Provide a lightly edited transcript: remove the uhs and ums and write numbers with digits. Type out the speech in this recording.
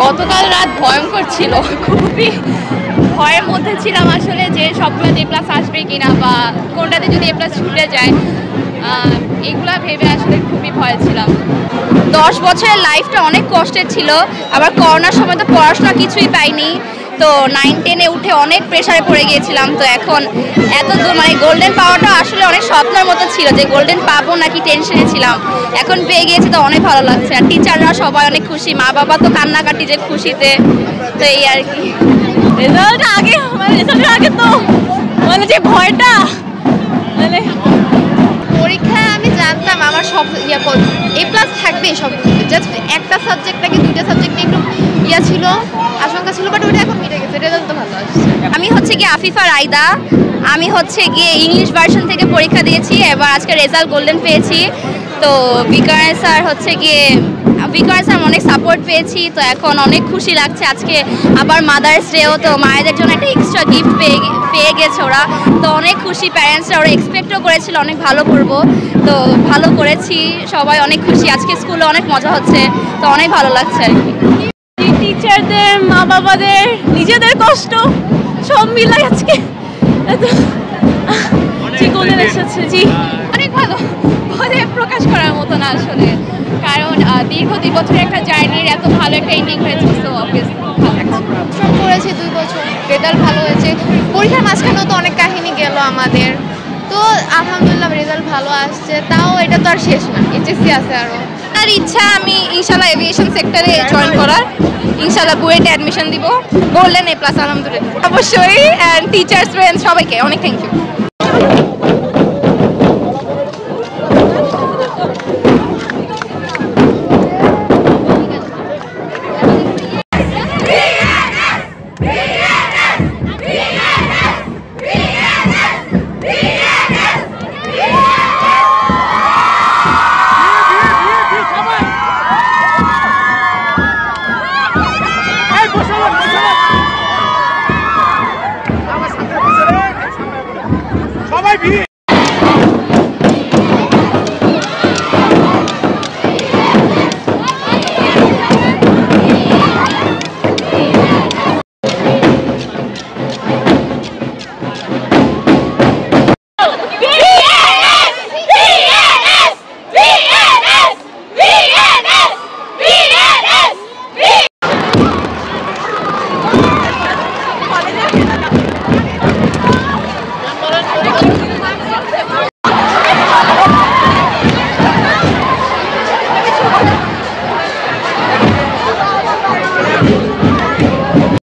গতকাল রাত ভয়ঙ্কর ছিল, খুবই ভয়ের মধ্যে ছিলাম আসলে যে সবগুলোতে এ প্লাস আসবে কিনা বা কোনটাতে যদি এ প্লাস ছুটে যায়, এগুলা ভেবে আসলে খুবই ভয় ছিলাম। 10 বছরের লাইফটা অনেক কষ্টের ছিল, আবার করোনার সময় তো পড়াশোনা কিছুই পাইনি, তো 9-10-এ উঠে অনেক প্রেশারে পড়ে গিয়েছিলাম। তো এখন এত মানে গোল্ডেন পাওয়াটা আসলে অনেক স্বপ্নের মতো ছিল যে গোল্ডেন পাবো নাকি টেনশনে ছিলাম, এখন পেয়ে গিয়েছি তো অনেক ভালো লাগছে। আর টিচাররা সবাই অনেক খুশি, মা বাবা তো কান্নাকাটি যে খুশিতে, তো এই আর কি। রেজাল্টের আগে তো মানে যে ভয়টা, মানে পরীক্ষায় আমি জানতাম আমার সব এ প্লাস থাকবে সব, জাস্ট একটা সাবজেক্ট নাকি দুইটা সাবজেক্টে একটু ছিল, আশঙ্কা ছিল, বাট ওটা এখন মিটে গেছে, রেজাল্ট তো ভালো আসছে। আমি হচ্ছে গিয়ে আফিফা রায়দা, আমি হচ্ছে গিয়ে ইংলিশ ভার্সন থেকে পরীক্ষা দিয়েছি, এবার আজকে রেজাল্ট গোল্ডেন পেয়েছি। তো বিকাশ স্যার হচ্ছে গিয়ে অনেক সাপোর্ট পেয়েছি, তো এখন অনেক খুশি লাগছে। আজকে আবার মাদার্স ডেও, তো মায়েদের জন্য একটা এক্সট্রা গিফট পেয়ে গেছে ওরা, তো অনেক খুশি প্যারেন্টসরা। ওরা এক্সপেক্টও করেছিল অনেক ভালো করবো, তো ভালো করেছি, সবাই অনেক খুশি। আজকে স্কুলে অনেক মজা হচ্ছে, তো অনেক ভালো লাগছে আর কি। টিচারদের, মা বাবাদের, নিজেদের কষ্ট সব মিলাই আজকে এসেছে। জি অনেক ভালো, বলে প্রকাশ করার মতো না আসলে, কারণ দীর্ঘ 2 বছরের একটা জার্নির এত ভালো একটা এন্ডিং হয়েছে, তো অবভিয়াসলি পরিশ্রম করেছি 2 বছর, রেজাল্ট ভালো হয়েছে। পরীক্ষার মাঝখানেও তো অনেক কাহিনী গেল আমাদের, তো আলহামদুলিল্লাহ রেজাল্ট ভালো আসছে। তাও এটা তো আর শেষ না, এইচএসসি আছে আরও। আর ইচ্ছা আমি ইনশাল্লাহ এভিয়েশন সেক্টরে জয়েন করার, ইনশাল্লাহ বুয়েটে অ্যাডমিশন দিব, গোল্ডেন এ প্লাস আলহামদুলিল্লাহ। অবশ্যই, অ্যান্ড টিচার্স, ফ্রেন্ডস সবাইকে অনেক থ্যাংক ইউ।